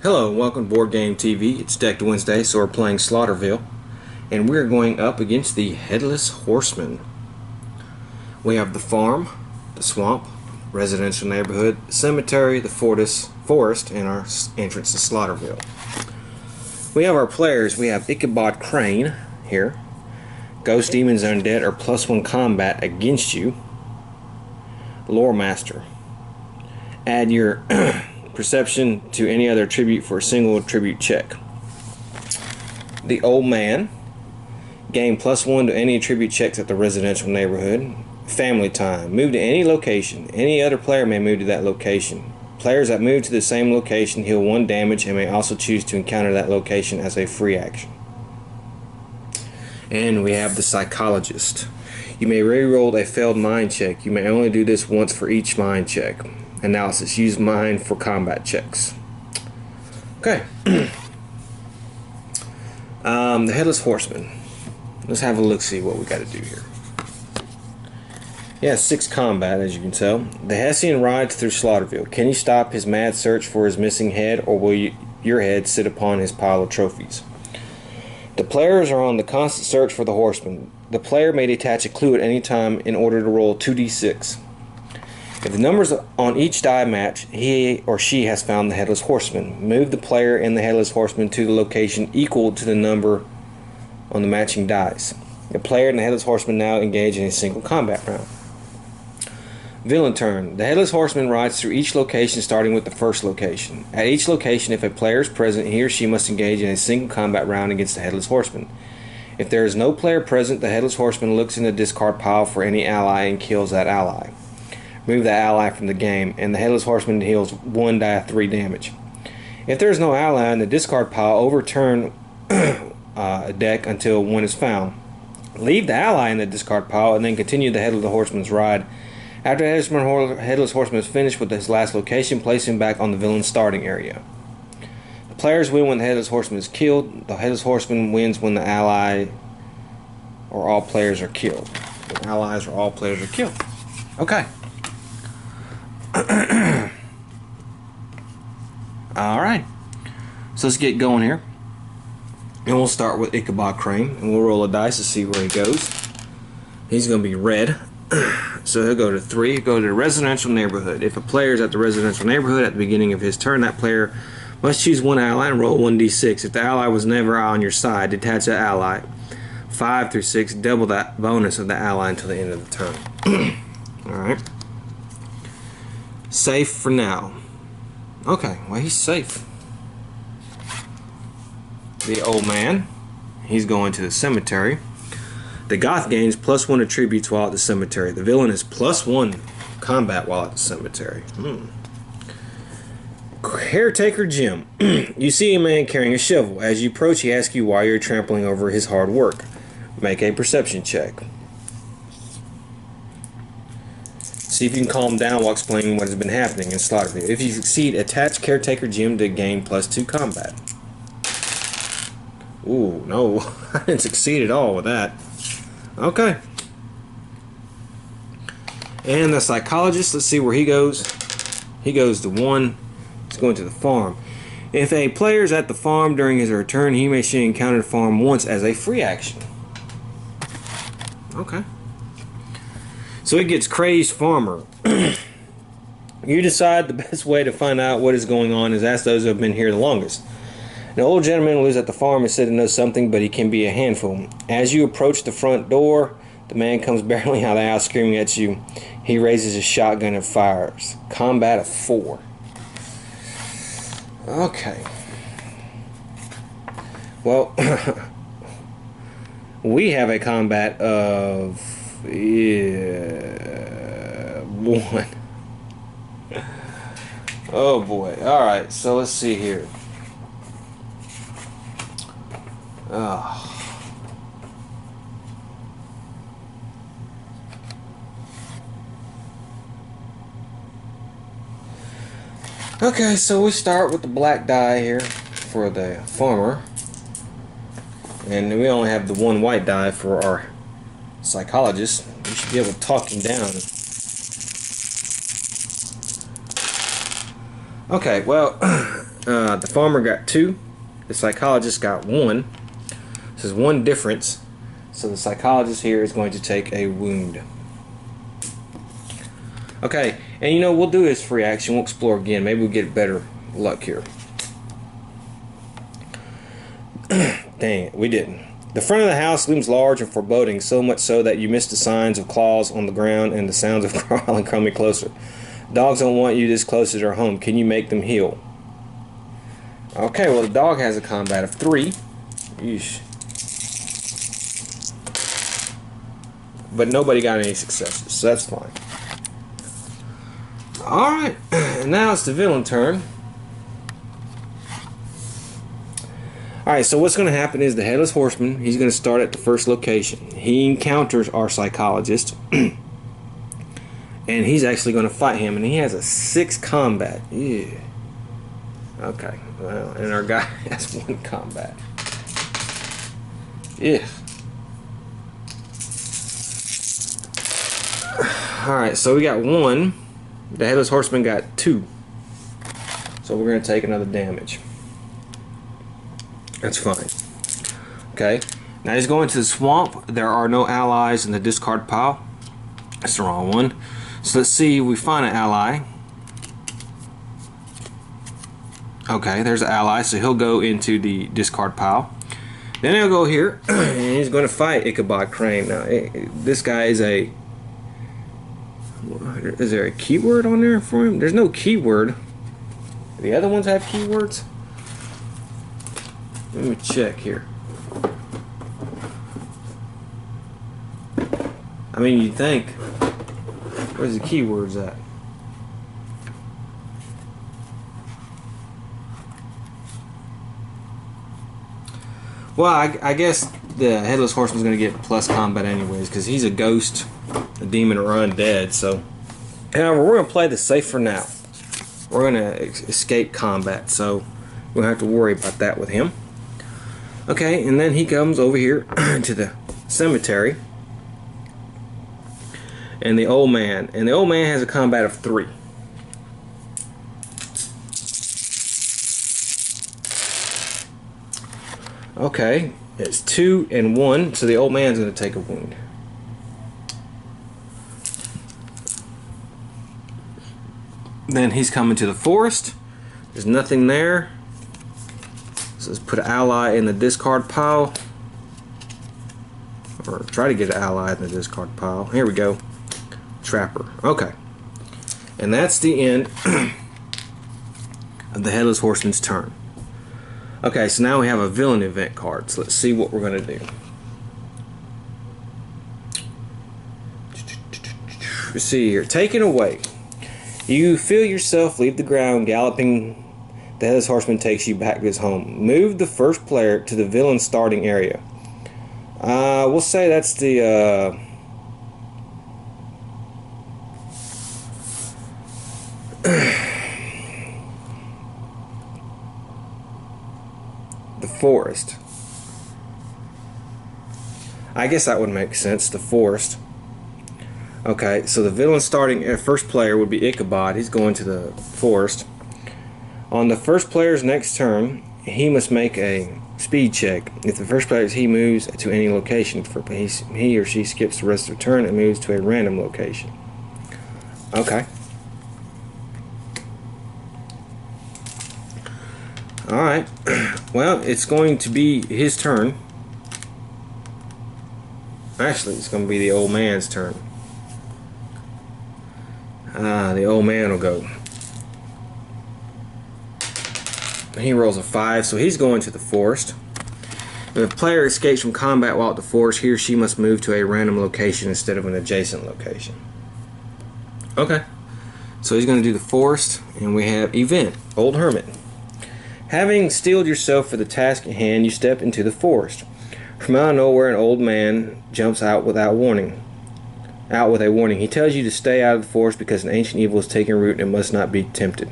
Hello and welcome to Boardgame TV. It's Decked Wednesday, so we're playing Slaughterville. And we're going up against the Headless Horseman. We have the farm, the swamp, residential neighborhood, cemetery, the forest, and our entrance to Slaughterville. We have our players. We have Ichabod Crane here. Ghost, Demons, Undead are +1 combat against you. Lore Master. Add your perception to any other attribute for a single attribute check. The Old Man. Gain +1 to any attribute checks at the residential neighborhood. Family Time. Move to any location. Any other player may move to that location. Players that move to the same location heal 1 damage and may also choose to encounter that location as a free action. And we have the Psychologist. You may re-roll a failed mind check. You may only do this once for each mind check. Analysis. Use mind for combat checks. Okay. The Headless Horseman. Let's have a look, see what we got to do here. He has 6 combat, as you can tell. The Hessian rides through Slaughterville. Can you stop his mad search for his missing head, or will your head sit upon his pile of trophies? The players are on the constant search for the horseman. The player may detach a clue at any time in order to roll 2d6. If the numbers on each die match, he or she has found the Headless Horseman. Move the player and the Headless Horseman to the location equal to the number on the matching dice. The player and the Headless Horseman now engage in a single combat round. Villain turn. The Headless Horseman rides through each location starting with the first location. At each location, if a player is present, he or she must engage in a single combat round against the Headless Horseman. If there is no player present, the Headless Horseman looks in the discard pile for any ally and kills that ally. Remove the ally from the game, and the Headless Horseman heals 1 die 3 damage. If there is no ally in the discard pile, overturn a deck until one is found. Leave the ally in the discard pile and then continue the Headless Horseman's ride. After the Headless Horseman is finished with his last location, place him back on the villain's starting area. The players win when the Headless Horseman is killed. The Headless Horseman wins when the ally or all players are killed. The allies or all players are killed. Okay. Alright. So let's get going here. And we'll start with Ichabod Crane. And we'll roll a dice to see where he goes. He's going to be red. So he'll go to 3. He'll go to the residential neighborhood. If a player is at the residential neighborhood at the beginning of his turn, that player must choose one ally and roll 1d6. If the ally was never on your side, detach that ally. 5 through 6, double that bonus of the ally until the end of the turn. Alright. Safe for now. Okay, well, he's safe. The Old Man. He's going to the cemetery. The Goth gains +1 attributes while at the cemetery. The villain is +1 combat while at the cemetery. Caretaker Jim. You see a man carrying a shovel. As you approach, he asks you why you're trampling over his hard work. Make a perception check. See if you can calm down while explaining what has been happening in Slaughterville. If you succeed, attach Caretaker Jim to gain +2 combat. Ooh, no. I didn't succeed at all with that. Okay. And the Psychologist, let's see where he goes. He goes to 1. He's going to the farm. If a player is at the farm during his return, he may encounter the farm once as a free action. Okay. So it gets Crazed Farmer. You decide the best way to find out what is going on is ask those who have been here the longest. An old gentleman who lives at the farm is said to know something, but he can be a handful. As you approach the front door, the man comes barreling out of the house screaming at you. He raises his shotgun and fires. Combat of 4. Okay. Well, we have a combat of 1. Oh boy. Alright, so let's see here. Okay, so we start with the black die here for the farmer. And we only have the 1 white die for our Psychologist. We should be able to talk him down. Okay, well, The farmer got 2. The psychologist got 1. This is 1 difference. So the psychologist here is going to take a wound. Okay, and you know, we'll do this free action. We'll explore again. Maybe we'll get better luck here. Dang it, we didn't. The front of the house looms large and foreboding, so much so that you miss the signs of claws on the ground and the sounds of crawling coming closer. Dogs don't want you this close to their home. Can you make them heel? Okay, well, the dog has a combat of 3. Yeesh. But nobody got any successes, so that's fine. Alright, now it's the villain turn. Alright, so what's going to happen is the Headless Horseman, he's going to start at the first location. He encounters our psychologist, and he's actually going to fight him, and he has a 6 combat. Yeah. Okay, well, and our guy has 1 combat. Yeah. Alright, so we got 1. The Headless Horseman got 2. So we're going to take another damage. That's fine. Okay. Now he's going to the swamp. There are no allies in the discard pile. That's the wrong one. So let's see if we find an ally. Okay, there's an ally. So he'll go into the discard pile. Then he'll go here. And he's going to fight Ichabod Crane. Now, this guy is a... Is there a keyword on there for him? There's no keyword. The other ones have keywords? Let me check here. I mean, you'd think. Where's the keywords at? Well, I guess the Headless Horseman's going to get plus combat anyways, because he's a ghost, a demon, or undead. So, however, we're going to play this safe for now. We're going to escape combat, so we don't have to worry about that with him. Okay, and then he comes over here to the cemetery, and the old man has a combat of 3. Okay, it's 2 and 1, so the old man's going to take a wound. Then he's coming to the forest. There's nothing there. So let's put an ally in the discard pile. Or try to get an ally in the discard pile. Here we go. Trapper. Okay. And that's the end of the Headless Horseman's turn. Okay, so now we have a villain event card. So let's see what we're going to do. Let's see here. Taken away. You feel yourself leave the ground galloping. The Headless Horseman takes you back to his home. Move the first player to the villain starting area. We'll say that's the the forest. I guess that would make sense. The forest. Okay, so the villain starting first player would be Ichabod. He's going to the forest. On the first player's next turn, he must make a speed check. If the first player he moves to any location, he or she skips the rest of the turn and moves to a random location. Okay. Alright. Well, it's going to be his turn. Actually, it's going to be the old man's turn. The old man will go. He rolls a 5, so he's going to the forest. If a player escapes from combat while at the forest, he or she must move to a random location instead of an adjacent location. Okay. So he's going to do the forest, and we have event, Old Hermit. Having steeled yourself for the task at hand, you step into the forest. From out of nowhere, an old man jumps out without warning. Out with a warning. He tells you to stay out of the forest because an ancient evil is taking root and must not be tempted.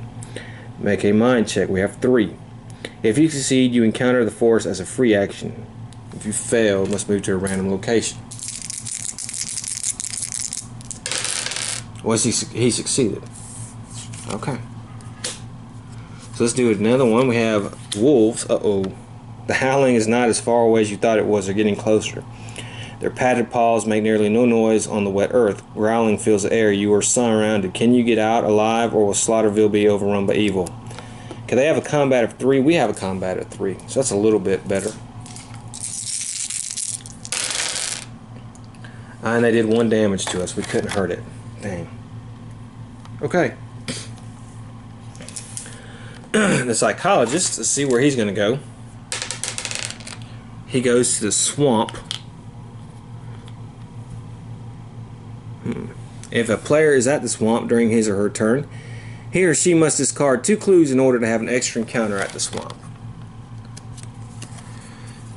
Make a mind check. We have 3. If you succeed, you encounter the forest as a free action. If you fail, you must move to a random location. He succeeded. Okay. So let's do another one. We have wolves. Uh-oh. The howling is not as far away as you thought it was. They're getting closer. Their padded paws make nearly no noise on the wet earth. Growling fills the air. You are surrounded. Can you get out alive, or will Slaughterville be overrun by evil? Okay, they have a combat of 3. We have a combat of 3. So that's a little bit better. And they did 1 damage to us. We couldn't hurt it. Dang. Okay. The psychologist, let's see where he's going to go. He goes to the swamp. If a player is at the swamp during his or her turn, he or she must discard 2 clues in order to have an extra encounter at the swamp.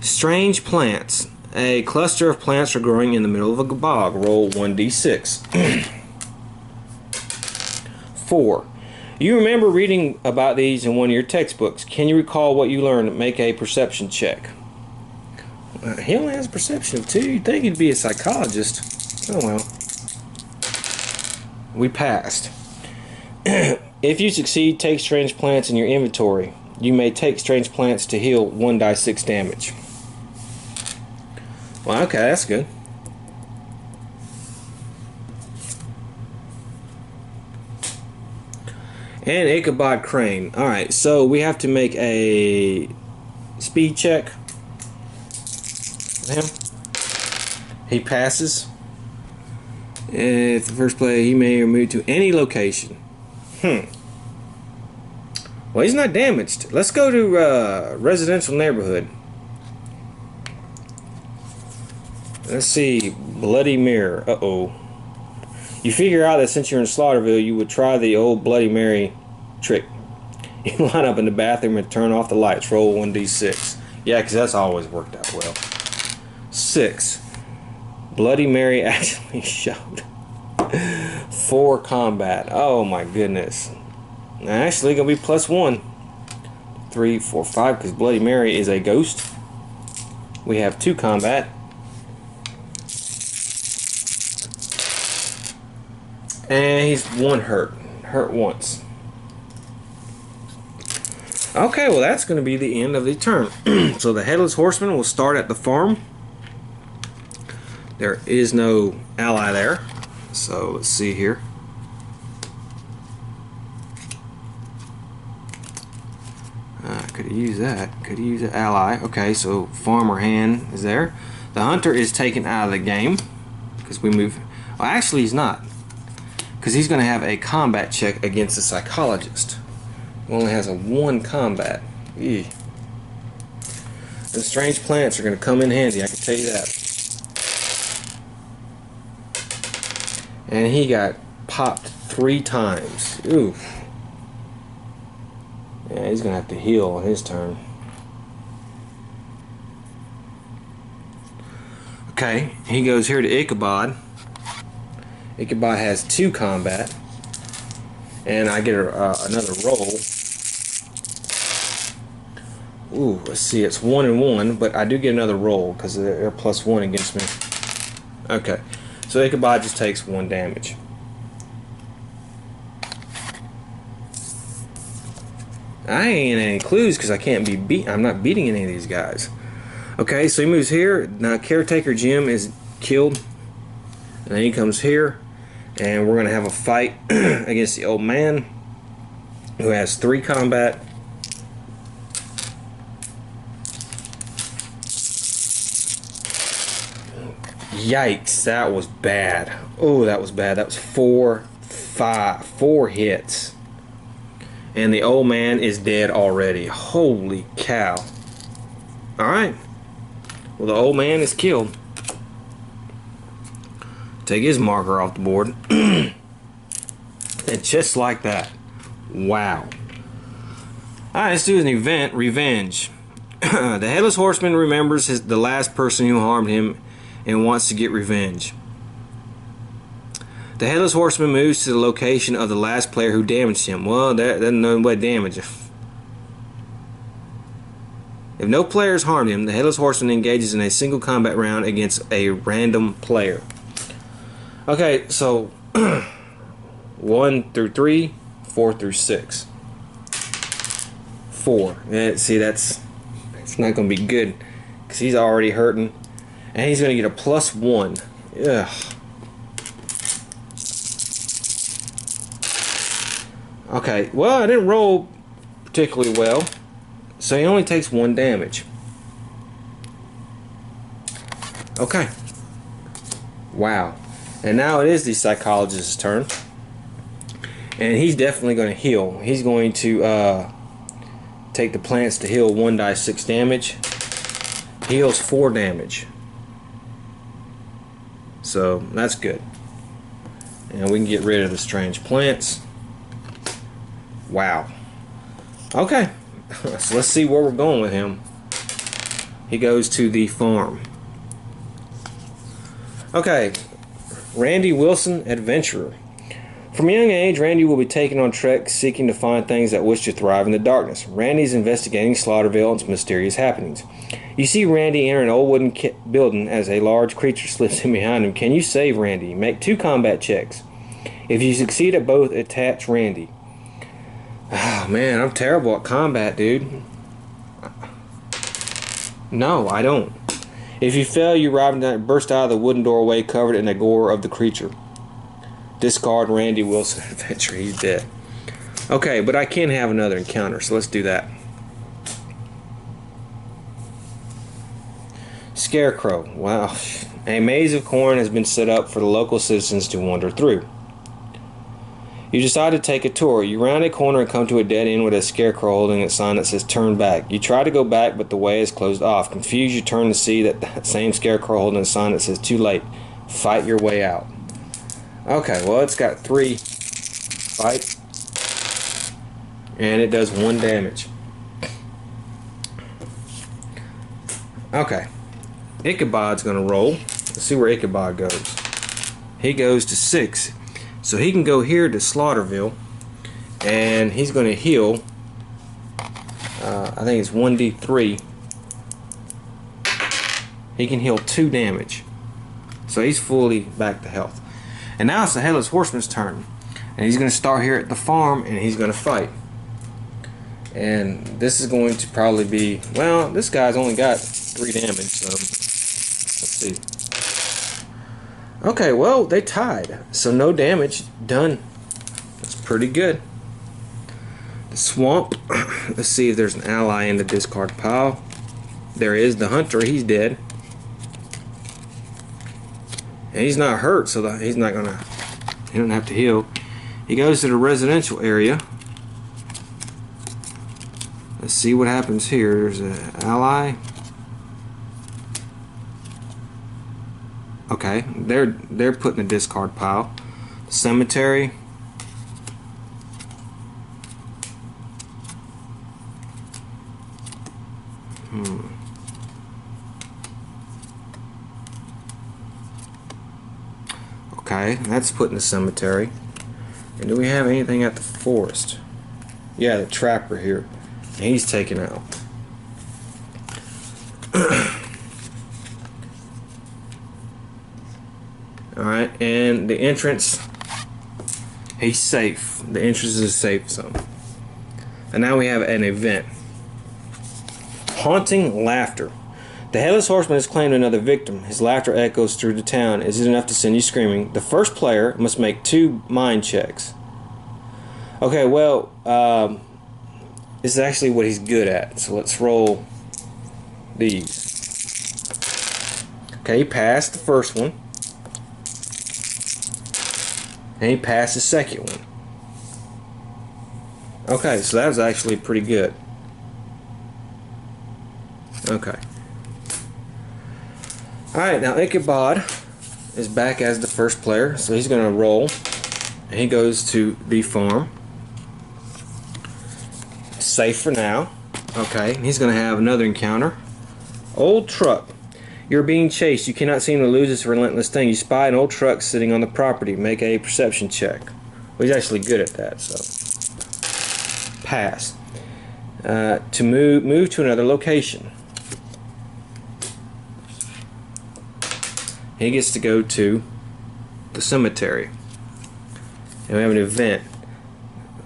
Strange plants. A cluster of plants are growing in the middle of a bog. Roll 1d6. 4. You remember reading about these in one of your textbooks. Can you recall what you learned? Make a perception check. He only has a perception of 2. You'd think he'd be a psychologist. Oh well. We passed. If you succeed, take strange plants in your inventory. You may take strange plants to heal 1d6 damage. Well, okay, that's good. And Ichabod Crane. Alright, so we have to make a speed check. Him. He passes. If the first player, he may move to any location. Well, he's not damaged. Let's go to residential neighborhood. Let's see. Bloody Mirror. Uh-oh. You figure out that since you're in Slaughterville, you would try the old Bloody Mary trick. You line up in the bathroom and turn off the lights. Roll 1d6. Yeah, because that's always worked out well. 6. Bloody Mary actually showed. 4 combat. Oh my goodness. Actually, gonna be +1. 3, 4, 5, because Bloody Mary is a ghost. We have 2 combat. And he's 1 hurt. Hurt once. Okay, well that's going to be the end of the turn. So the Headless Horseman will start at the farm. There is no ally there. So let's see here. Could have used that. Could have used an ally. Okay, so farmer hand is there. The hunter is taken out of the game because we move. Well, actually he's not, because he's going to have a combat check against the psychologist, who only has a 1 combat. Eey. The strange plants are going to come in handy, I can tell you that. And he got popped 3 times. Oof. Yeah, he's going to have to heal on his turn. Okay, he goes here to Ichabod. Ichabod has 2 combat. And I get another roll. Ooh, let's see, it's 1 and 1, but I do get another roll because they're +1 against me. Okay, so Ichabod just takes 1 damage. I ain't any clues because I can't be beat. I'm not beating any of these guys. Okay, so he moves here. Now Caretaker Jim is killed. And then he comes here, and we're gonna have a fight against the old man, who has 3 combat. Yikes, that was bad. Oh, that was bad. That was 4 hits. And the old man is dead already. Holy cow. Alright. Well, the old man is killed. Take his marker off the board. And just like that. Wow. Alright, let's do an event. Revenge. The Headless Horseman remembers the last person who harmed him and wants to get revenge. The Headless Horseman moves to the location of the last player who damaged him. Well, that doesn't know what damage. If no players harmed him, the Headless Horseman engages in a single combat round against a random player. Okay, so 1 through 3, 4 through 6. 4. See, it's not going to be good because he's already hurting. And he's going to get a +1. Ugh. Okay, well, I didn't roll particularly well, so he only takes 1 damage. Okay. Wow. And now it is the psychologist's turn. And he's definitely going to heal. He's going to take the plants to heal 1d6 damage. Heals 4 damage. So that's good. And we can get rid of the strange plants. Wow. Okay. So let's see where we're going with him. He goes to the farm. Okay. Randy Wilson, adventurer. From a young age, Randy will be taken on treks seeking to find things that wish to thrive in the darkness. Randy's investigating Slaughterville and its mysterious happenings. You see Randy enter an old wooden building as a large creature slips in behind him. Can you save Randy? Make 2 combat checks. If you succeed at both, attach Randy. Oh man, I'm terrible at combat, dude. No, I don't. If you fail, you burst out of the wooden doorway covered in the gore of the creature. Discard Randy Wilson adventure. He's dead. Okay, but I can have another encounter, so let's do that. Scarecrow. Wow. A maze of corn has been set up for the local citizens to wander through. You decide to take a tour. You round a corner and come to a dead end with a scarecrow holding a sign that says turn back. You try to go back, but the way is closed off. Confused, you turn to see that same scarecrow holding a sign that says too late. Fight your way out. Okay, well, it's got 3 fight, and it does 1 damage. Okay, Ichabod's going to roll. Let's see where Ichabod goes. He goes to 6, so he can go here to Slaughterville, and he's going to heal. I think it's 1d3. He can heal 2 damage, so he's fully back to health. And now it's the headless horseman's turn, and he's going to start here at the farm, and he's going to fight. And this is going to probably be, well, this guy's only got 3 damage, so let's see. Okay, well, they tied, so no damage. Done. That's pretty good. The swamp. Let's see if there's an ally in the discard pile. There is. The hunter. He's dead. And he's not hurt, so he's not gonna. He don't have to heal. He goes to the residential area. Let's see what happens here. There's an ally. Okay, they're put in a discard pile. Cemetery. Okay, that's put in the cemetery. And do we have anything at the forest? Yeah, the trapper here. He's taken out. Alright, and the entrance, he's safe. The entrance is a safe zone. And now we have an event. Haunting laughter. The headless horseman has claimed another victim. His laughter echoes through the town. Is it enough to send you screaming? The first player must make 2 mind checks. Okay, well, this is actually what he's good at. So let's roll these. Okay, he passed the first one. And he passed the second one. Okay, so that was actually pretty good. Okay. Alright, now Ichabod is back as the first player, so he's going to roll. And he goes to the farm. Safe for now. Okay, he's going to have another encounter. Old truck. You're being chased. You cannot seem to lose this relentless thing. You spy an old truck sitting on the property. Make a perception check. Well, he's actually good at that, so. Pass. To move to another location. He gets to go to the cemetery. And we have an event.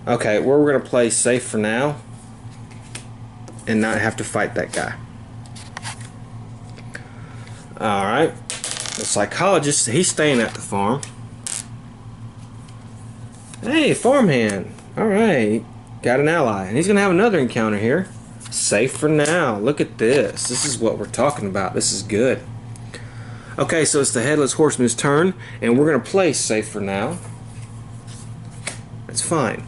Okay, we're going to play safe for now. and not have to fight that guy. Alright. The psychologist, he's staying at the farm. Hey, farmhand. Alright. Got an ally. And he's going to have another encounter here. Safe for now. Look at this. This is what we're talking about. This is good. Okay, so it's the Headless Horseman's turn, and we're going to play safe for now. That's fine.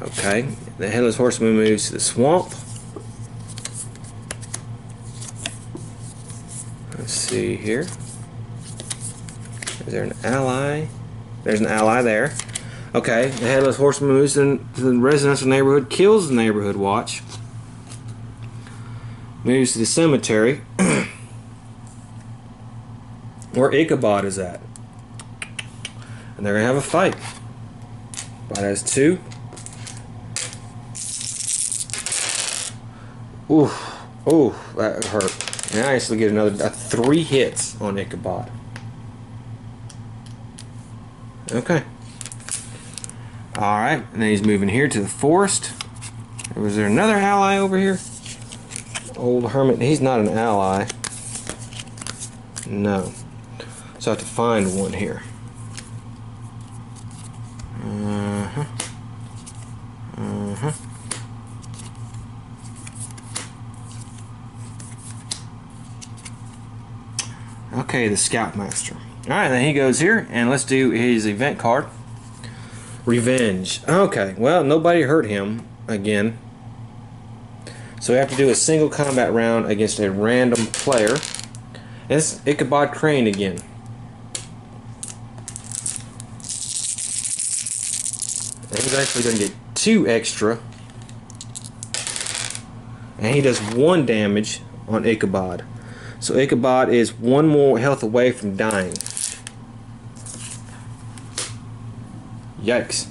Okay, the Headless Horseman moves to the swamp. Let's see here. Is there an ally? There's an ally there. Okay, the Headless Horseman moves to the residential neighborhood, kills the neighborhood watch. Moves to the cemetery. Where Ichabod is at. And they're going to have a fight. Ichabod has 2. Ooh, that hurt. And I actually get another 3 hits on Ichabod. Okay. Alright, and then he's moving here to the forest. Was there another ally over here? Old Hermit, he's not an ally. No. So I have to find one here. Okay, the Scoutmaster. Alright, then he goes here, and let's do his event card. Revenge. Okay, well, nobody hurt him again. So we have to do a single combat round against a random player. And it's Ichabod Crane again. And he's actually going to get 2 extra. And he does 1 damage on Ichabod. So Ichabod is 1 more health away from dying. Yikes.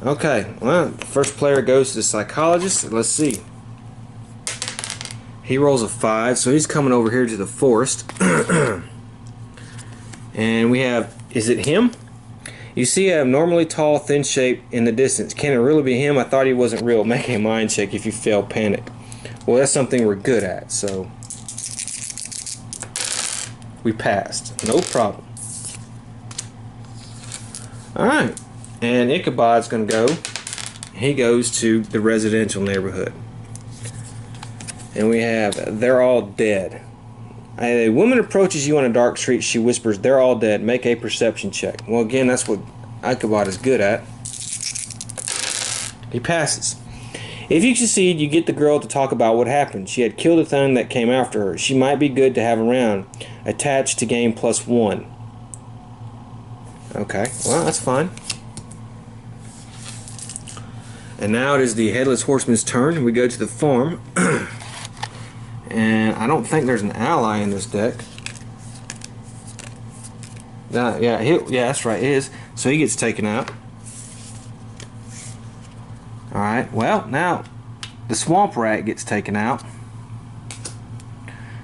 Okay, well, the first player goes to the psychologist. Let's see. He rolls a 5, so he's coming over here to the forest. And we have, is it him? You see a abnormally tall, thin shape in the distance. Can it really be him? I thought he wasn't real. Make a mind check if you fail panic. Well, that's something we're good at, so we passed. No problem. Alright. And Ichabod's going to go. He goes to the residential neighborhood. And we have, they're all dead. A woman approaches you on a dark street. She whispers, they're all dead. Make a perception check. Well, again, that's what Ichabod is good at. He passes. If you succeed, you get the girl to talk about what happened. She had killed a thing that came after her. She might be good to have around. Attached to gain +1. Okay, well, that's fine. And now it is the Headless Horseman's turn. We go to the farm. And I don't think there's an ally in this deck. Yeah, that's right, it is. So he gets taken out. Alright, well, now the Swamp Rat gets taken out.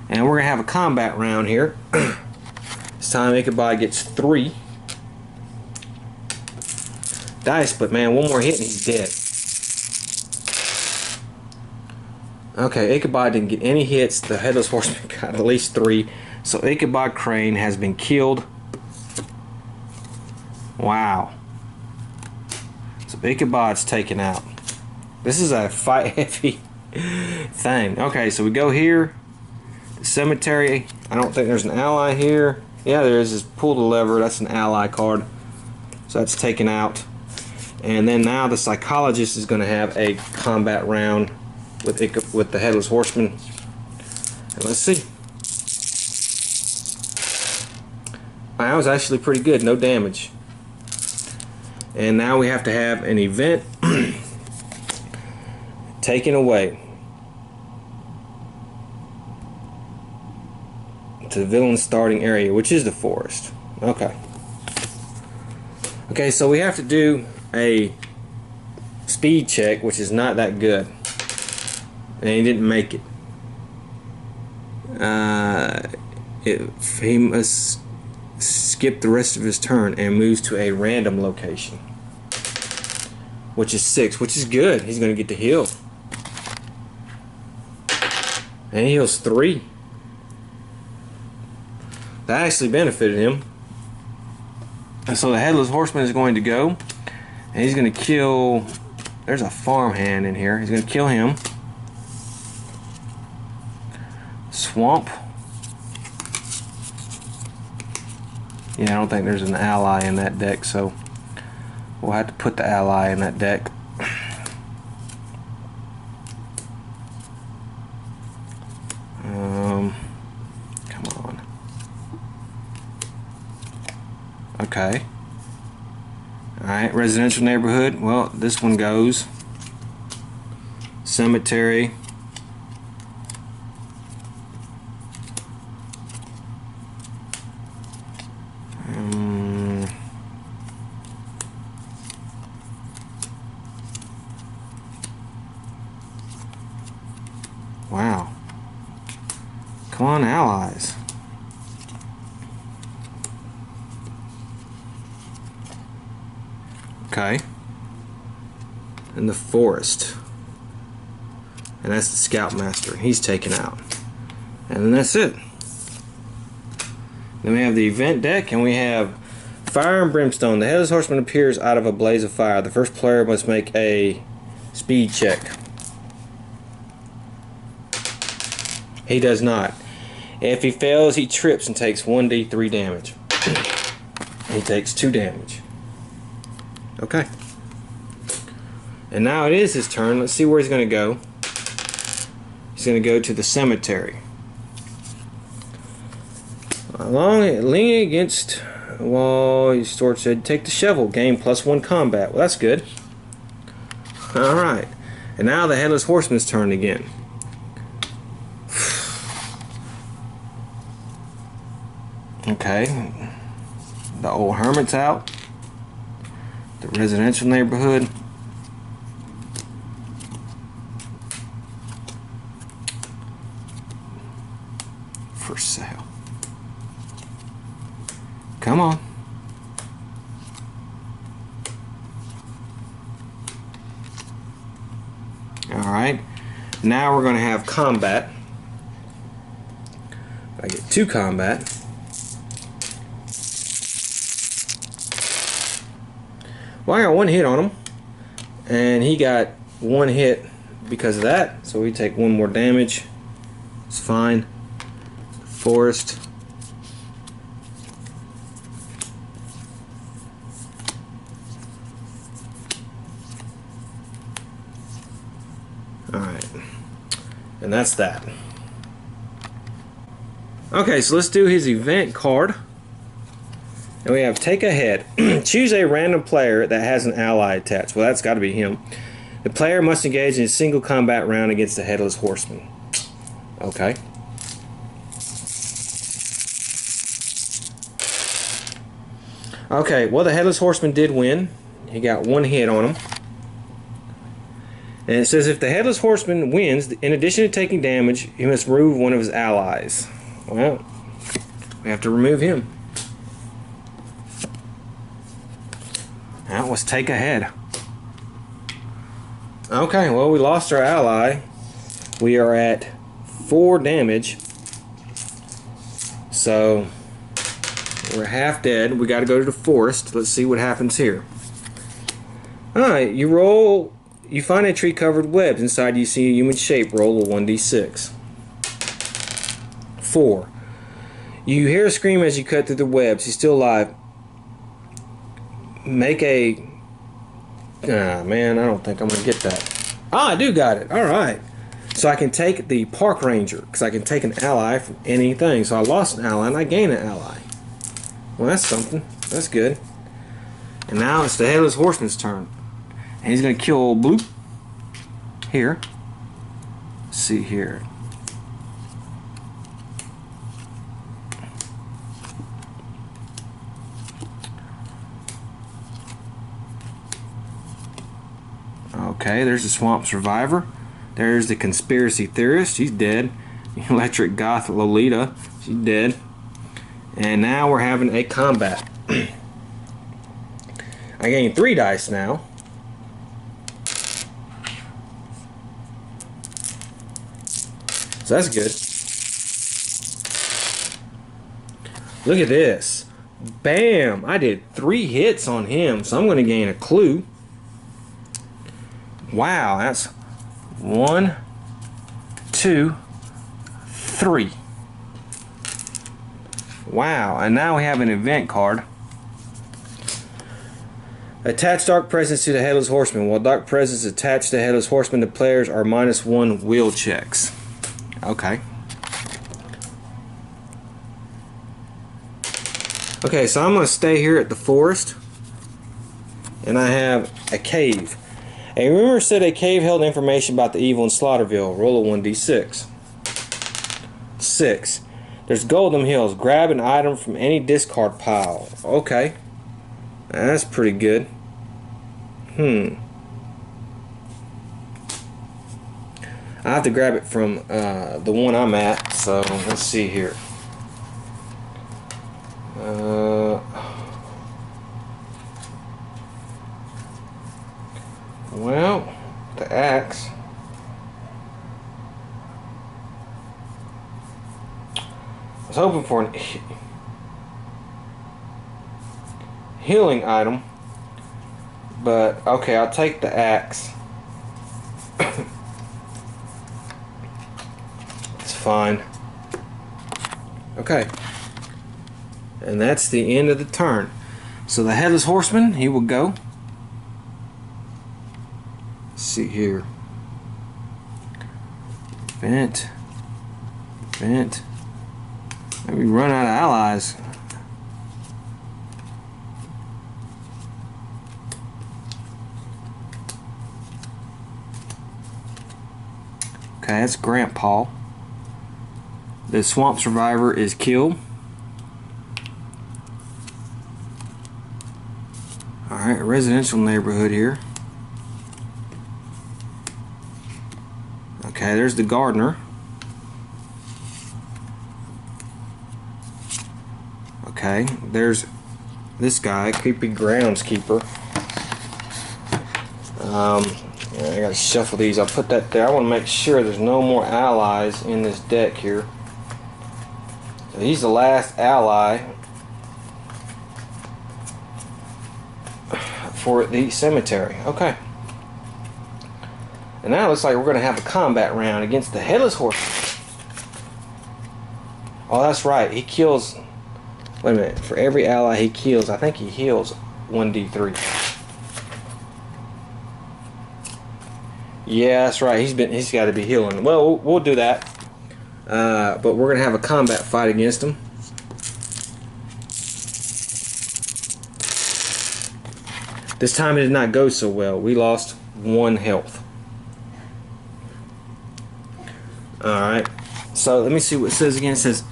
And we're going to have a combat round here. This time Ichabod gets 3 dice, but man, 1 more hit and he's dead. Okay, Ichabod didn't get any hits. The Headless Horseman got at least 3. So Ichabod Crane has been killed. Wow. So Ichabod's taken out. This is a fight heavy thing. Okay, so we go here. The cemetery. I don't think there's an ally here. Yeah, there is. Just pull the lever. That's an ally card. So that's taken out. And then now the psychologist is going to have a combat round with the Headless Horseman. And let's see. That was actually pretty good. No damage. And now we have to have an event taken away to the villain's starting area, which is the forest. Okay. Okay, so we have to do a speed check, which is not that good. And he didn't make it. He must skip the rest of his turn and moves to a random location. which is 6, which is good. He's going to get to heal. And he heals 3. That actually benefited him. And so the Headless Horseman is going to go. And he's going to kill... There's a farmhand in here. He's going to kill him. Swamp. Yeah, I don't think there's an ally in that deck, so we'll have to put the ally in that deck. Come on. Okay. Alright, residential neighborhood. Well, this one goes. Cemetery. Wow. Come on, allies. Okay. And the forest. And that's the Scoutmaster. He's taken out. And then that's it. Then we have the event deck, and we have Fire and Brimstone. The Headless Horseman appears out of a blaze of fire. The first player must make a speed check. He does not. If he fails, he trips and takes 1d3 damage. He takes 2 damage. Okay. And now it is his turn. Let's see where he's going to go. He's going to go to the cemetery. Leaning against a wall, he said, take the shovel. Gain +1 combat. Well, that's good. Alright. And now the Headless Horseman's turn again. Okay. The old hermit's out. The residential neighborhood. For sale. Come on. Alright. Now we're going to have combat. I get 2 combat. Well, I got 1 hit on him, and he got 1 hit because of that, so we take 1 more damage. It's fine. Forest. Alright. And that's that. Okay, so let's do his event card. And we have take a head. Choose a random player that has an ally attached. Well, that's got to be him. The player must engage in a single combat round against the Headless Horseman. Okay. Okay, well, the Headless Horseman did win. He got 1 hit on him. And it says if the Headless Horseman wins, in addition to taking damage, he must remove one of his allies. Well, we have to remove him. Now let's take a head. Okay, well, we lost our ally. We are at 4 damage. So we're half dead. We got to go to the forest. Let's see what happens here. Alright, you roll. You find a tree covered with webs. Inside you see a human shape. Roll a 1d6. 4. You hear a scream as you cut through the webs. He's still alive. Make a... Ah, man, I don't think I'm going to get that. Ah, I do got it. Alright. So I can take the park ranger, because I can take an ally from anything. So I lost an ally and I gained an ally. Well, that's something. That's good. And now it's the Headless Horseman's turn. And he's going to kill old Bloop. Here. Let's see here. Okay, there's the Swamp Survivor. There's the Conspiracy Theorist. She's dead. Electric Goth Lolita. She's dead. And now we're having a combat. I gain 3 dice now. So that's good. Look at this. Bam! I did 3 hits on him, so I'm going to gain a clue. Wow, that's 1, 2, 3. Wow, and now we have an event card. Attach Dark Presence to the Headless Horseman. While Dark Presence is attached to the Headless Horseman, the players are -1 will checks. Okay. Okay, so I'm going to stay here at the forest. And I have a cave. A rumor said a cave held information about the evil in Slaughterville. Roll a 1d6. 6. There's gold in them hills. Grab an item from any discard pile. Okay. That's pretty good. I have to grab it from the one I'm at. So let's see here. Well, the axe. I was hoping for an healing item, but okay, I'll take the axe. It's fine. Okay. And that's the end of the turn. So the Headless Horseman, he will go. Let's see here. Vent. Vent. Maybe run out of allies. Okay, that's Grandpa. The Swamp Survivor is killed. Alright, residential neighborhood here. Okay, there's the gardener. Okay, there's this guy, creepy groundskeeper. I gotta shuffle these. I'll put that there. I want to make sure there's no more allies in this deck here. So he's the last ally for the cemetery. Okay. And now it looks like we're going to have a combat round against the Headless Horseman. Oh, that's right. He kills... Wait a minute. For every ally he kills, I think he heals 1d3. Yeah, that's right. He's got to be healing. Well, we'll do that. But we're going to have a combat fight against him. This time it did not go so well. We lost 1 health. Alright. So let me see what it says again. It says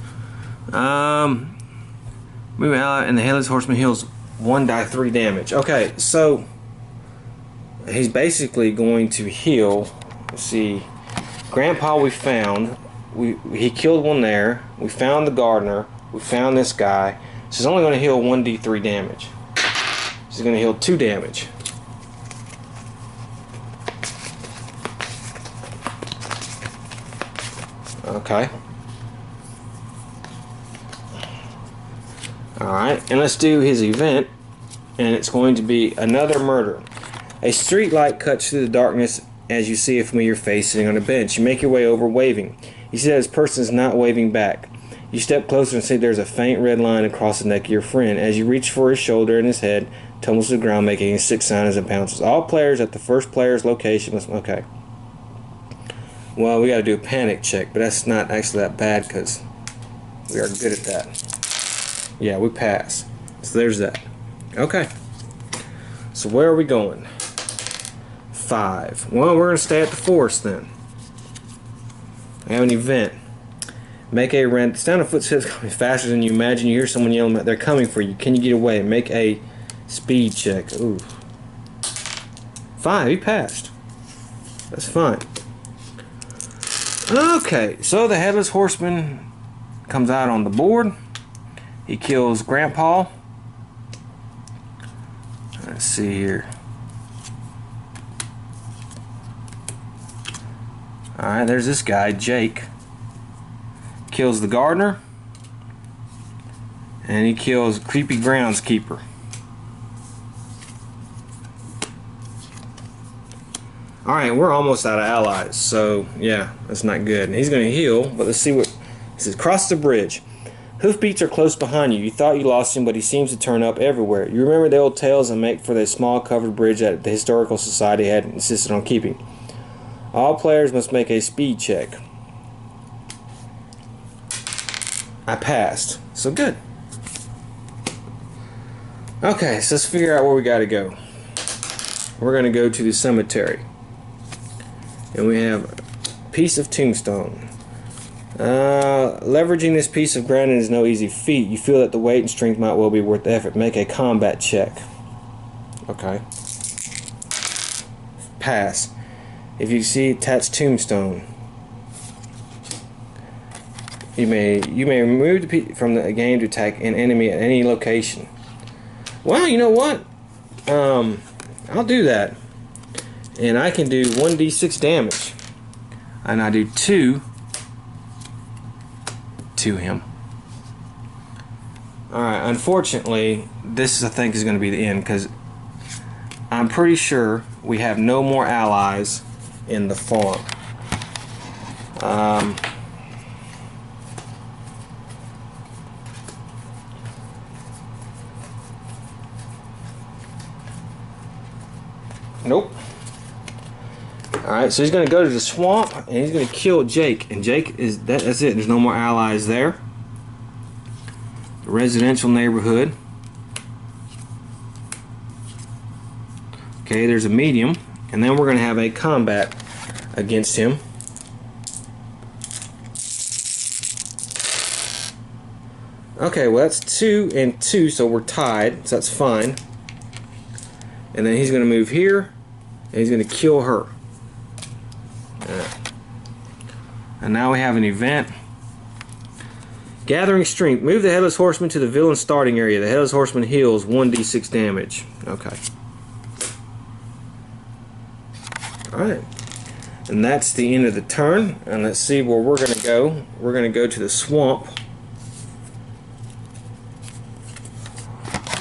move ally and the Headless Horseman heals 1d3 damage. Okay, so he's basically going to heal. Let's see. Grandpa we found. He killed one there. We found the gardener. We found this guy. So he's only going to heal 1d3 damage. He's going to heal 2 damage. Okay. Alright, and let's do his event. And it's going to be another murder. A street light cuts through the darkness as you see a familiar face sitting on a bench. You make your way over, waving. You see that this person is not waving back. You step closer and see there's a faint red line across the neck of your friend. As you reach for his shoulder and his head tumbles to the ground, making a 6 sign as it bounces. All players at the first player's location must... Okay. Well, we got to do a panic check, but that's not actually that bad because we are good at that. Yeah, we pass. So there's that. Okay. So where are we going? 5. Well, we're going to stay at the forest then. I have an event. Make a run. The sound of footsteps coming faster than you imagine. You hear someone yelling out, they're coming for you. Can you get away? Make a speed check. Ooh. 5. He passed. That's fine. Okay, so the Headless Horseman comes out on the board. He kills Grandpa. Let's see here. Alright, there's this guy, Jake. kills the gardener, and he kills creepy groundskeeper. Alright, we're almost out of allies, so yeah, that's not good. And he's going to heal, but let's see what it says. Cross the bridge. Hoofbeats are close behind you. You thought you lost him, but he seems to turn up everywhere. You remember the old tales and make for the small covered bridge that the Historical Society had insisted on keeping. All players must make a speed check. I passed, so good. Okay, so let's figure out where we got to go. We're going to go to the cemetery. And we have a piece of tombstone. Leveraging this piece of ground is no easy feat. You feel that the weight and strength might well be worth the effort. Make a combat check. Okay. Pass. If you see attached tombstone, you may remove the piece from the game to attack an enemy at any location. Well, you know what? I'll do that. And I can do 1d6 damage. And I do 2 to him. Alright, unfortunately, this I think is going to be the end, because I'm pretty sure we have no more allies in the farm. Nope. Alright, so he's going to go to the swamp and he's going to kill Jake. And Jake is that's it. There's no more allies there. The residential neighborhood. Okay, there's a medium. And then we're going to have a combat against him. Okay, well that's 2 and 2, so we're tied. So that's fine. And then he's going to move here. And he's going to kill her. And now we have an event. Gathering strength. Move the headless horseman to the villain starting area. The headless horseman heals 1d6 damage. Okay. Alright. And that's the end of the turn. And let's see where we're going to go. We're going to go to the swamp.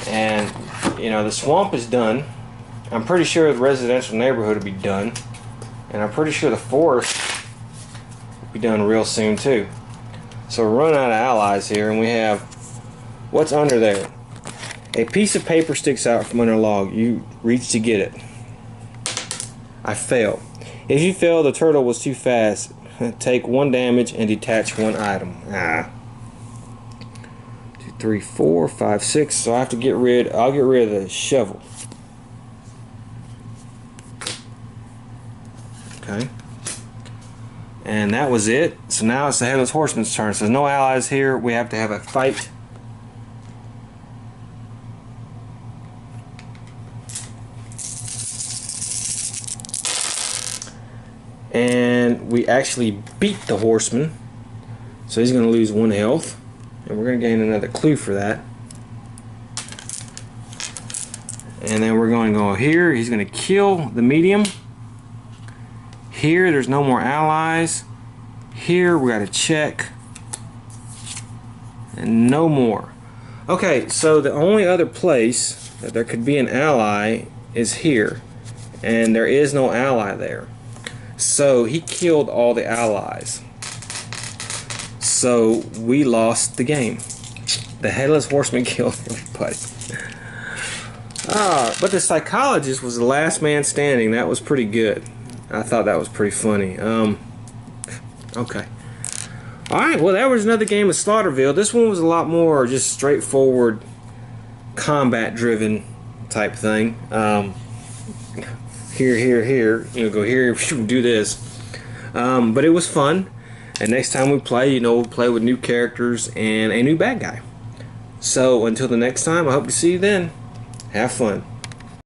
And, you know, the swamp is done. I'm pretty sure the residential neighborhood will be done. And I'm pretty sure the forest will be done real soon too. So we're running out of allies here, and we have what's under there. A piece of paper sticks out from under a log. You reach to get it. I fail. If you fail, the turtle was too fast. Take 1 damage and detach 1 item. 2, 3, 4, 5, 6. So I have to get rid. I'll get rid of the shovel. Okay. And that was it. So now it's the headless horseman's turn. So there's no allies here. We have to have a fight. And we actually beat the horseman. So he's going to lose 1 health. And we're going to gain another clue for that. And then we're going to go here. He's going to kill the medium. Here, there's no more allies. Here, we got to check. And no more. Okay, so the only other place that there could be an ally is here. And there is no ally there. So he killed all the allies. So we lost the game. The headless horseman killed everybody. But the psychologist was the last man standing. That was pretty good. I thought that was pretty funny. Okay. Alright, well that was another game of Slaughterville. This one was a lot more just straightforward, combat driven type thing. Here, you know, go here, do this. But it was fun. And next time we play, you know, we'll play with new characters and a new bad guy. So until the next time, I hope to see you then. Have fun.